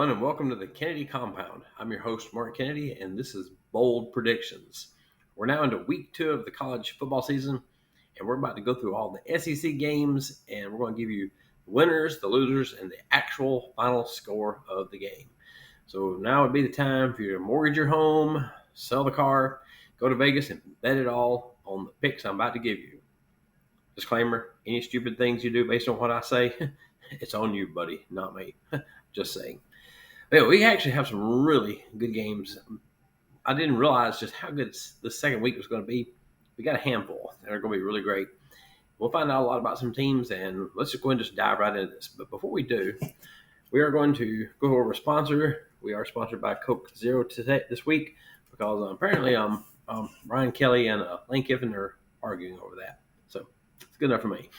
everyone, and welcome to the Kennedy Compound. I'm your host, Mark Kennedy, and this is Bold Predictions. We're now into week 2 of the college football season, and we're about to go through all the SEC games, and we're going to give you the winners, the losers, and the actual final score of the game. So now would be the time for you to mortgage your home, sell the car, go to Vegas, and bet it all on the picks I'm about to give you. Disclaimer, any stupid things you do based on what I say, it's on you, buddy, not me. Just saying. Anyway, we actually have some really good games. I didn't realize just how good the second week was going to be. We got a handful that are going to be really great. We'll find out a lot about some teams, and let's just go ahead and just dive right into this. But before we do, we are going to go over a sponsor. We are sponsored by Coke Zero this week because apparently Brian Kelly and Lane Kiffin are arguing over that. So it's good enough for me.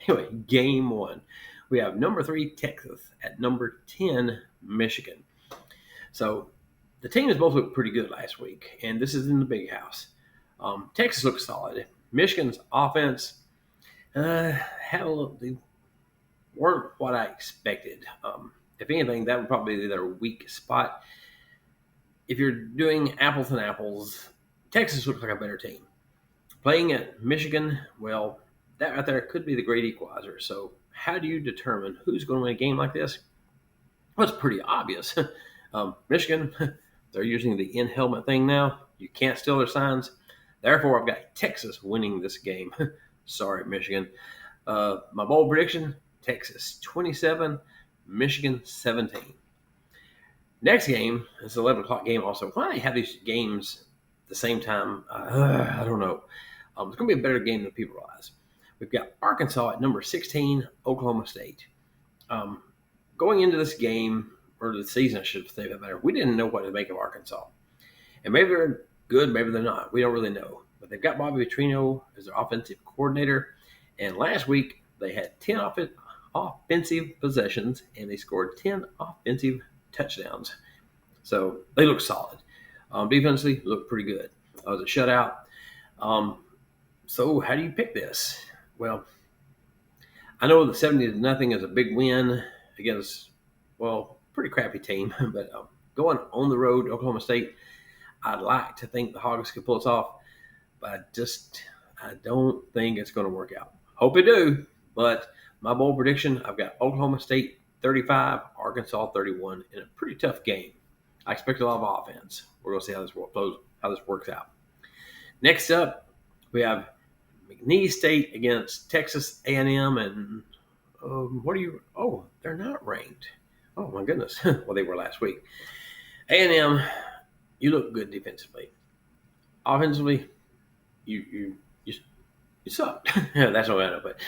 Anyway, game 1. We have number 3 Texas at number 10 Michigan. So the teams both looked pretty good last week, and this is in the big house. Texas looks solid. Michigan's offense they weren't what I expected. If anything, that would probably be their weak spot. If you're doing apples and apples, Texas looks like a better team. Playing at Michigan, well, that right there could be the great equalizer. So how do you determine who's going to win a game like this? Well, it's pretty obvious. Michigan, they're using the in-helmet thing now. You can't steal their signs. Therefore, I've got Texas winning this game. Sorry, Michigan. My bold prediction, Texas 27, Michigan 17. Next game is an 11 o'clock game also. Why do they have these games at the same time? I don't know. It's going to be a better game than people realize. We've got Arkansas at number 16, Oklahoma State. Going into this game, or the season, I should say that better, we didn't know what to make of Arkansas. And maybe they're good, maybe they're not. We don't really know. But they've got Bobby Petrino as their offensive coordinator. And last week, they had 10 offensive possessions, and they scored 10 offensive touchdowns. So they look solid. Defensively, look pretty good. It was a shutout. So how do you pick this? Well, I know the 70-0 is a big win against, pretty crappy team. But going on the road to Oklahoma State, I'd like to think the Hogs could pull this off. But I don't think it's going to work out. Hope they do. But my bold prediction, I've got Oklahoma State 35, Arkansas 31 in a pretty tough game. I expect a lot of offense. We're going to see how this works out. Next up, we have McNeese State against Texas A&M, and they're not ranked. Oh my goodness. Well, they were last week. A&M, you look good defensively. Offensively, you suck. That's what I know. But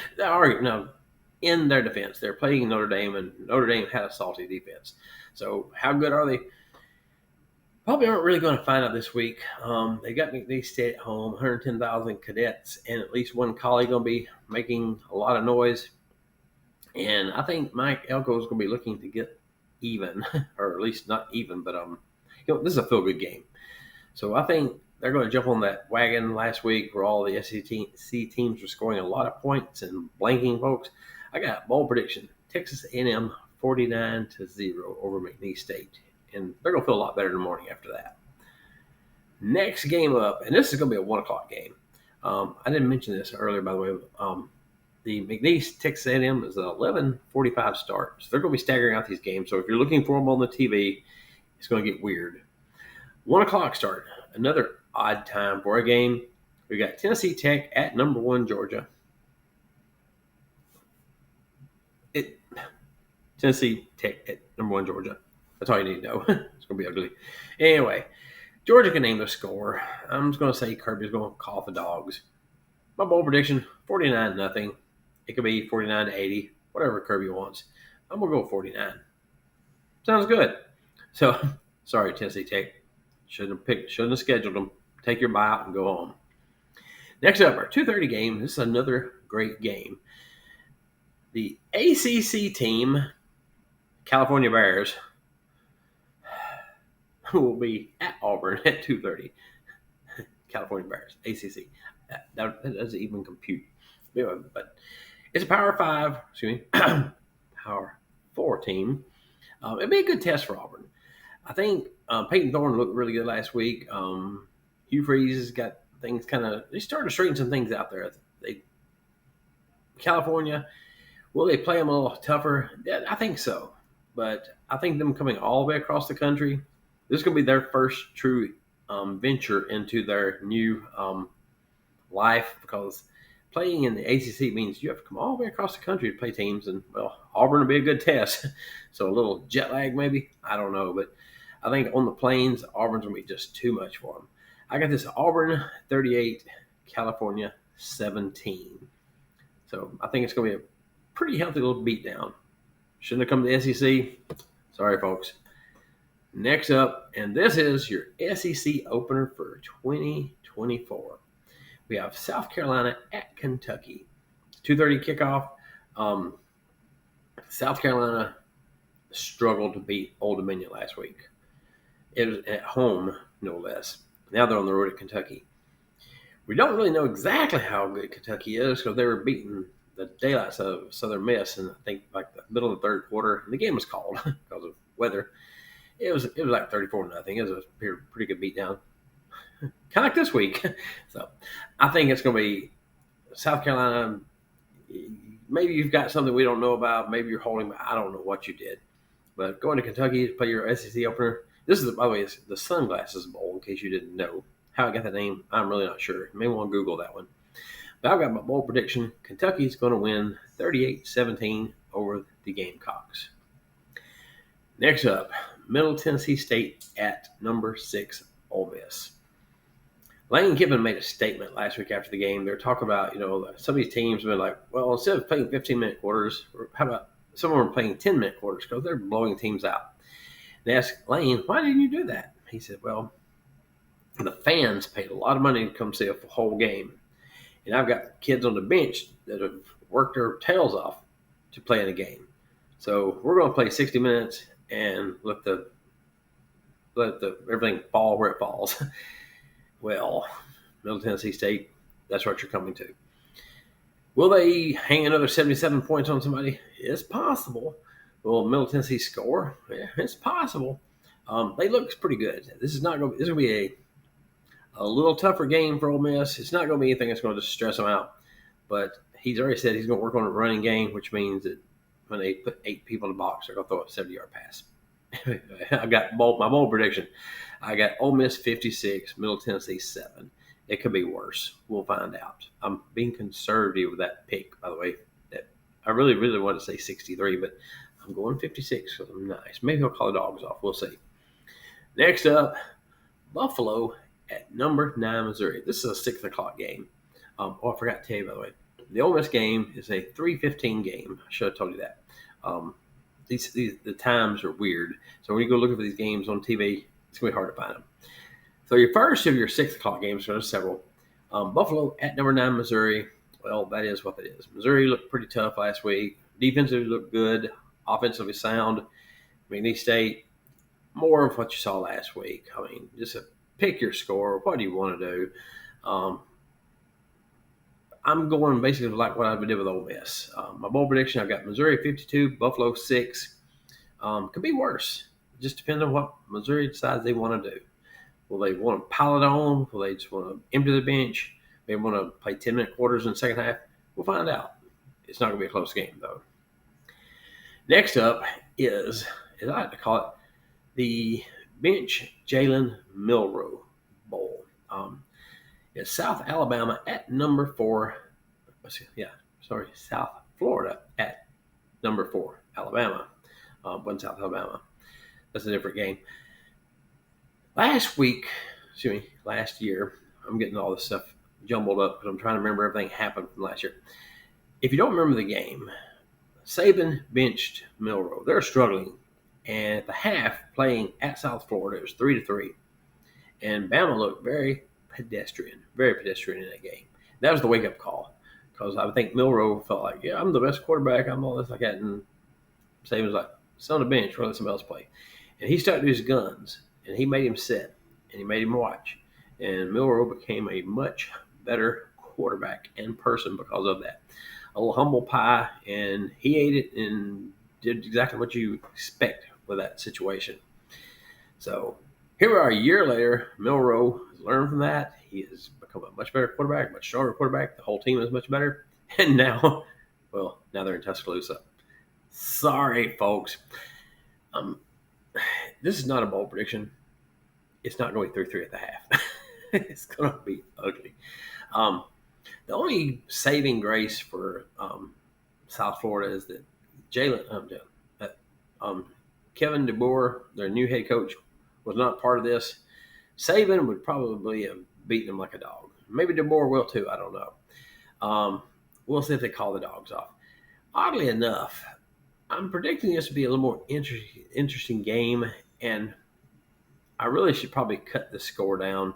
in their defense, they're playing Notre Dame, and Notre Dame had a salty defense. So how good are they? Probably aren't really going to find out this week. They got McNeese State at home, 110,000 cadets, and at least one colleague going to be making a lot of noise. And I think Mike Elko is going to be looking to get even, or at least not even, but this is a feel-good game. So I think they're going to jump on that wagon last week where all the SEC teams were scoring a lot of points and blanking folks. I got bold prediction: Texas A&M 49-0 over McNeese State. And they're going to feel a lot better in the morning after that. Next game up, and this is going to be a 1 o'clock game. I didn't mention this earlier, by the way. The McNeese Texas A&M is an 11:45 start. So they're going to be staggering out these games. So if you're looking for them on the TV, it's going to get weird. 1 o'clock start, another odd time for a game. We got Tennessee Tech at number 1 Georgia. Tennessee Tech at number 1 Georgia. That's all you need to know. It's going to be ugly. Anyway, Georgia can name the score. I'm just going to say Kirby's going to call for dogs. My bold prediction, 49-0. It could be 49-80, whatever Kirby wants. I'm going to go 49. Sounds good. So, sorry, Tennessee Tech. Shouldn't have scheduled them. Take your buyout and go home. Next up, our 2:30 game. This is another great game. The ACC team, California Bears, will be at Auburn at 2:30. California Bears, ACC. That doesn't even compute. But it's a Power 4 team. It'd be a good test for Auburn. I think Peyton Thorne looked really good last week. Hugh Freeze has got things they started to straighten some things out there. California, will they play them a little tougher? Yeah, I think so. But I think them coming all the way across the country, this is going to be their first true venture into their new life, because playing in the ACC means you have to come all the way across the country to play teams. And, well, Auburn will be a good test. So a little jet lag maybe. I don't know. But I think on the plains, Auburn's going to be just too much for them. I got this Auburn 38, California 17. So I think it's going to be a pretty healthy little beatdown. Shouldn't have come to the SEC. Sorry, folks. Next up, and this is your SEC opener for 2024. We have South Carolina at Kentucky. 2:30 kickoff. South Carolina struggled to beat Old Dominion last week. It was at home, no less. Now they're on the road at Kentucky. We don't really know exactly how good Kentucky is, because they were beating the daylights of Southern Miss in, I think, like the middle of the third quarter. And the game was called because of weather. It was like 34-0. It was a pretty good beatdown, kind of like this week. So I think it's going to be South Carolina. Maybe you've got something we don't know about. Maybe you're holding back. I don't know what you did. But going to Kentucky to play your SEC opener. This is, by the way, it's the Sunglasses Bowl, in case you didn't know. How I got that name, I'm really not sure. You may want to Google that one. But I've got my bold prediction. Kentucky's going to win 38-17 over the Gamecocks. Next up, Middle Tennessee State at number 6, Ole Miss. Lane Kiffin made a statement last week after the game. They're talking about, some of these teams have been like, well, instead of playing 15-minute quarters, how about some of them are playing 10-minute quarters, because they're blowing teams out. They asked Lane, why didn't you do that? He said, well, the fans paid a lot of money to come see a whole game. And I've got kids on the bench that have worked their tails off to play in a game. So we're going to play 60 minutes and let the everything fall where it falls. Well, Middle Tennessee State, that's what you're coming to. Will they hang another 77 points on somebody? It's possible. Will Middle Tennessee score? Yeah, it's possible. They look pretty good. This is going to be a little tougher game for Ole Miss. It's not going to be anything that's going to just stress them out. But he's already said he's going to work on a running game, which means that when they put 8 people in the box, they're going to throw a 70-yard pass. I got my bold prediction. I got Ole Miss 56, Middle Tennessee 7. It could be worse. We'll find out. I'm being conservative with that pick, by the way. I really, really want to say 63, but I'm going 56 because I'm nice. Maybe I'll call the dogs off. We'll see. Next up, Buffalo at number 9, Missouri. This is a 6 o'clock game. I forgot to tell you, by the way. The Ole Miss game is a 3:15 game. I should have told you that. The times are weird. So when you go looking for these games on TV, it's going to be hard to find them. So your first of your 6 o'clock games, so there's several. Buffalo at number 9, Missouri. Well, that is what it is. Missouri looked pretty tough last week. Defensively looked good. Offensively sound. McNeese State, more of what you saw last week. I mean, just pick your score. What do you want to do? I'm going basically like what I did with Ole Miss. My bold prediction, I've got Missouri 52, Buffalo 6. Could be worse. It just depends on what Missouri decides they want to do. Will they want to pile it on? Will they just want to empty the bench? Maybe want to play 10-minute quarters in the second half? We'll find out. It's not going to be a close game, though. Next up is, as I like to call it, the Bench Jalen Milroe Bowl. It's South Alabama at number 4. South Florida at number 4, Alabama. South Alabama. That's a different game. Last year, I'm getting all this stuff jumbled up because I'm trying to remember everything happened from last year. If you don't remember the game, Saban benched Milroe. They're struggling. And at the half, playing at South Florida, it was 3-3. And Bama looked very pedestrian in that game. That was the wake-up call, because I think Milroe felt like, yeah, I'm the best quarterback. I'm all this like that. And Saban was like, sit on the bench, we'll let somebody else play. And he stuck to his guns, and he made him sit, and he made him watch. And Milroe became a much better quarterback and person because of that. A little humble pie, and he ate it and did exactly what you expect with that situation. So here we are a year later. Milroe has learned from that. He has become a much better quarterback, much stronger quarterback. The whole team is much better. And now, well, now they're in Tuscaloosa. Sorry, folks. Um, this is not a bold prediction. It's not going to be 3-3 at the half. It's going to be ugly. Um, the only saving grace for South Florida is that um, Kevin DeBoer, their new head coach, was not part of this. Saban would probably have beaten him like a dog. Maybe DeBoer will too. I don't know. We'll see if they call the dogs off. Oddly enough, I'm predicting this to be a little more interesting game, and I really should probably cut the score down.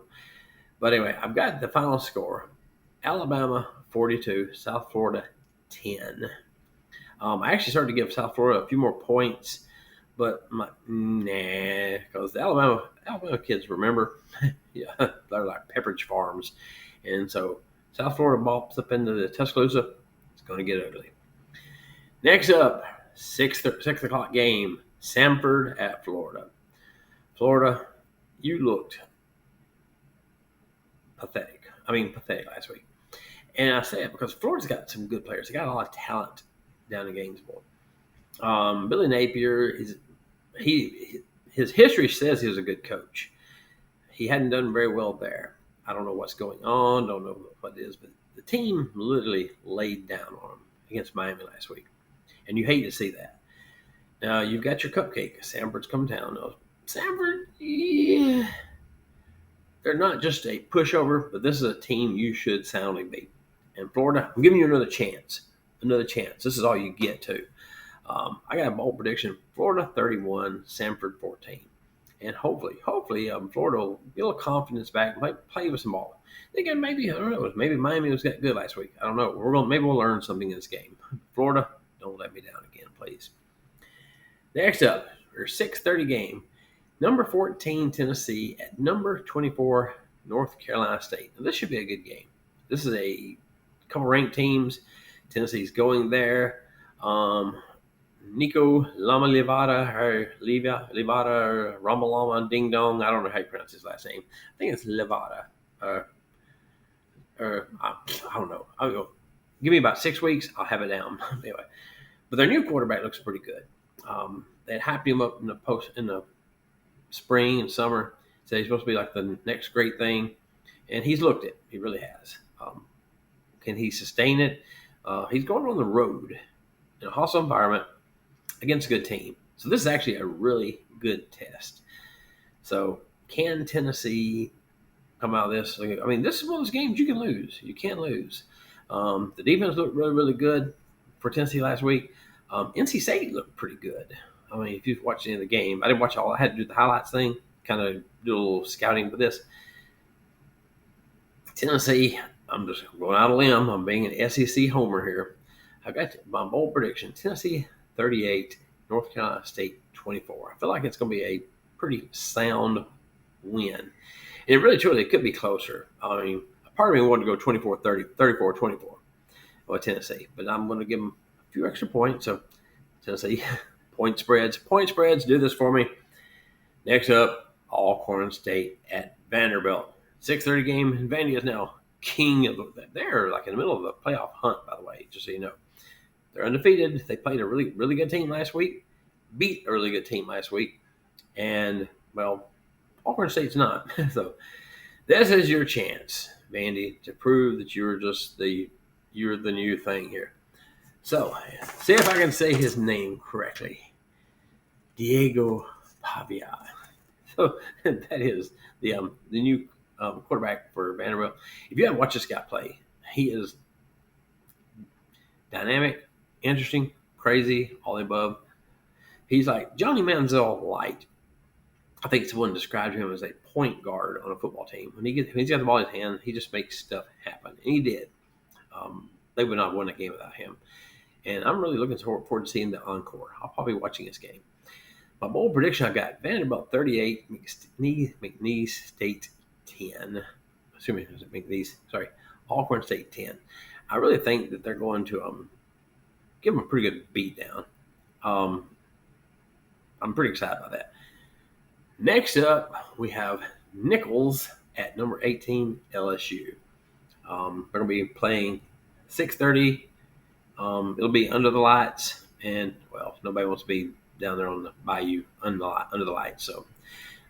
But anyway, I've got the final score: Alabama 42, South Florida 10. I actually started to give South Florida a few more points, but I'm like, nah, because the Alabama kids remember, yeah, they're like Pepperidge Farms, and so South Florida bops up into the Tuscaloosa. It's going to get ugly. Next up, 6 o'clock game, Samford at Florida. Florida, you looked pathetic. Pathetic last week. And I say it because Florida's got some good players. They got a lot of talent down in Gainesville. Billy Napier, his history says he was a good coach. He hadn't done very well there. I don't know what's going on. Don't know what it is, but the team literally laid down on him against Miami last week. And you hate to see that. Now, you've got your cupcake. Samford's come down. Now, Samford, yeah, they're not just a pushover, but this is a team you should soundly beat. And Florida, I'm giving you another chance. Another chance. This is all you get to. I got a bold prediction: Florida 31, Samford 14. And hopefully, Florida will get a little confidence back and play with some ball. They got maybe, I don't know, maybe Miami was good last week. I don't know. Maybe we'll learn something in this game. Florida, don't let me down again, please. Next up, your 6:30 game. Number 14, Tennessee at number 24, North Carolina State. Now, this should be a good game. This is a couple ranked teams. Tennessee's going there. Nico Lama-Levada or Ramalama Ding Dong. I don't know how you pronounce his last name. I think it's Levada. I don't know. I'll go. Give me about 6 weeks. I'll have it down. Anyway, but their new quarterback looks pretty good. They had hyped him up in the spring and summer. Said he's supposed to be like the next great thing, and he's looked it. He really has. Can he sustain it? He's going on the road in a hostile environment against a good team. So this is actually a really good test. So can Tennessee come out of this? This is one of those games you can lose. You can't lose. The defense looked really, really good for Tennessee last week. NC State looked pretty good. If you've watched any of the game, I didn't watch all. I had to do the highlights thing, kind of do a little scouting for this. Tennessee, I'm just going out on a limb. I'm being an SEC homer here. I've got my bold prediction: Tennessee 38, North Carolina State 24. I feel like it's going to be a pretty sound win. And it really, truly, it could be closer. Part of me wanted to go 24-30, 34-24 with Tennessee, but I'm going to give them a few extra points. So Tennessee, point spreads, do this for me. Next up, Alcorn State at Vanderbilt. 6:30 game, and Vandy is now king of they're like in the middle of the playoff hunt, by the way, just so you know. They're undefeated. They played a really, really good team last week, beat a really good team last week, and, well, Alcorn State's not. So this is your chance, Vandy, to prove that you're the new thing here. So see if I can say his name correctly. Diego Pavia. So that is the new quarterback for Vanderbilt. If you haven't watched this guy play, he is dynamic, interesting, crazy, all the above. He's like Johnny Manziel light. I think someone described him as a point guard on a football team. When he's got the ball in his hand, he just makes stuff happen, and he did. They would not have won that game without him. And I'm really looking forward to seeing the encore. I'll probably be watching this game. My bold prediction, I've got Vanderbilt 38, McNeese State 10. Assuming it was McNeese. Sorry, Alcorn State 10. I really think that they're going to give them a pretty good beat down. I'm pretty excited about that. Next up, we have Nichols at number 18, LSU. They're going to be playing 6:30. It'll be under the lights, and well, nobody wants to be down there on the bayou under the lights. So,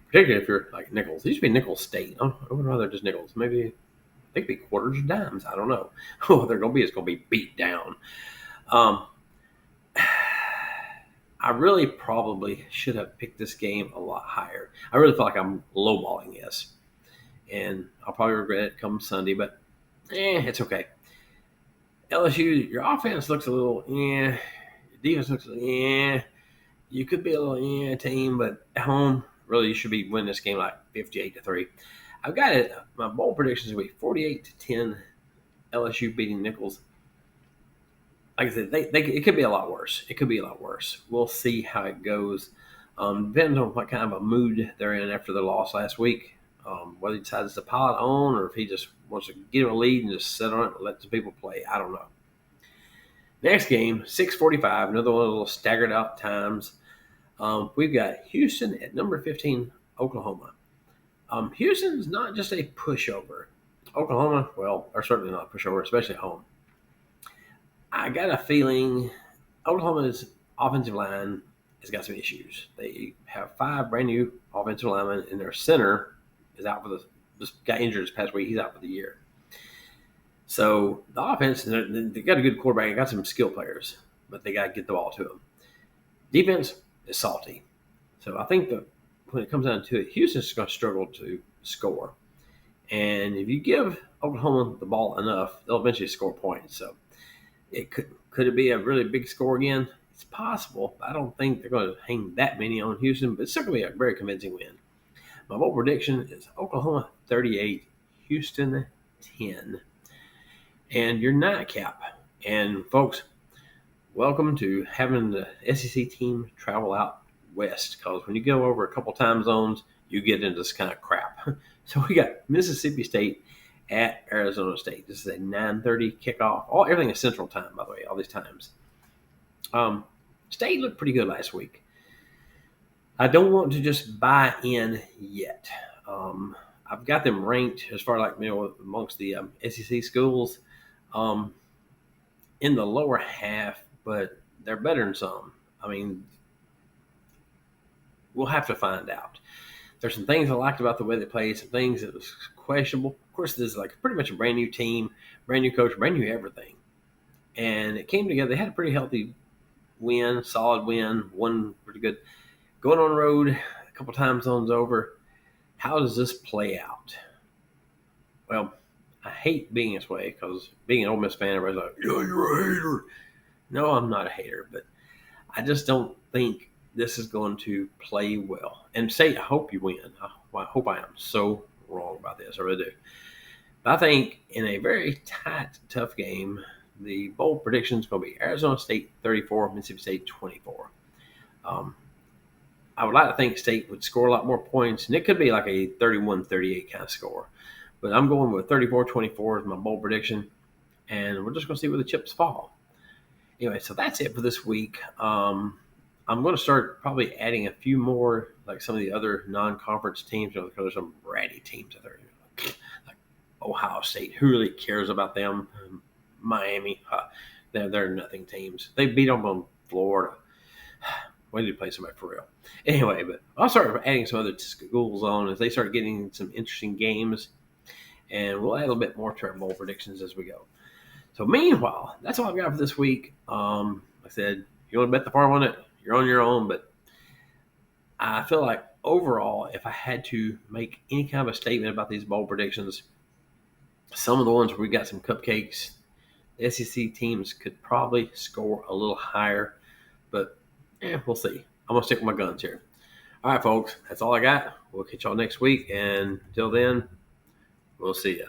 particularly if you're like Nichols, these should be Nichols State. I would rather just Nichols. Maybe I think it'd be quarters or dimes. I don't know. What they're going to be is going to be beat down. Um, I really probably should have picked this game a lot higher. I really feel like I'm lowballing this, and I'll probably regret it come Sunday, but it's okay. LSU, your offense looks a little, your defense looks, you could be a little, team, but at home, really, you should be winning this game like 58-3. I've got it. My bold predictions will be 48-10, LSU beating Nichols. Like I said, it could be a lot worse. It could be a lot worse. We'll see how it goes. Depends on what kind of a mood they're in after the loss last week. Whether he decides to pile it on or if he just wants to get a lead and just sit on it and let the people play. I don't know. Next game, 6:45, another one of those staggered out times. We've got Houston at number 15, Oklahoma. Houston's not just a pushover. Oklahoma, well, are certainly not a pushover, especially at home. I got a feeling Oklahoma's offensive line has got some issues. They have 5 brand new offensive linemen, and their center is out for this got injured this past week. He's out for the year. So the offense, they got a good quarterback. They got some skill players, but they got to get the ball to them. Defense is salty. So I think that when it comes down to it, Houston's going to struggle to score. And if you give Oklahoma the ball enough, they'll eventually score points. So it could it be a really big score again? It's possible. I don't think they're going to hang that many on Houston, but it's still going to be a very convincing win. My bold prediction is Oklahoma 38, Houston 10. And your nightcap. And folks, welcome to having the SEC team travel out west, because when you go over a couple time zones, you get into this kind of crap. So we got Mississippi State at Arizona State. This is a 9:30 kickoff. Everything is Central Time, by the way, all these times. State looked pretty good last week. I don't want to just buy in yet. I've got them ranked as far like amongst the SEC schools in the lower half, but they're better than some. I mean, we'll have to find out. There's some things I liked about the way they played, some things that was questionable. Of course, this is like pretty much a brand new team, brand new coach, brand new everything. And it came together. They had a pretty healthy win, solid win, one pretty good. Going on the road, a couple time zones over. How does this play out? Well, I hate being this way because being an Ole Miss fan, everybody's like, "Yeah, you're a hater." No, I'm not a hater, but I just don't think this is going to play well. And I hope you win. I hope I am so wrong about this. I really do. But I think in a very tight, tough game, the bold prediction is going to be Arizona State 34, Mississippi State 24. I would like to think State would score a lot more points, and it could be like a 31-38 kind of score. But I'm going with 34-24 as my bold prediction, and we're just going to see where the chips fall. Anyway, so that's it for this week. I'm going to start probably adding a few more, like some of the other non-conference teams, because there's some bratty teams out there, like Ohio State. Who really cares about them? Miami, they're nothing teams. They beat them on Florida. When did you play somebody for real? Anyway, but I'll start adding some other schools on as they start getting some interesting games, and we'll add a little bit more to our bowl predictions as we go. So meanwhile, that's all I've got for this week. Like I said, if you want to bet the farm on it, you're on your own, but I feel like overall, if I had to make any kind of a statement about these bowl predictions, some of the ones where we got some cupcakes, the SEC teams could probably score a little higher, but we'll see. I'm going to stick with my guns here. All right, folks, that's all I got. We'll catch y'all next week, and until then, we'll see you.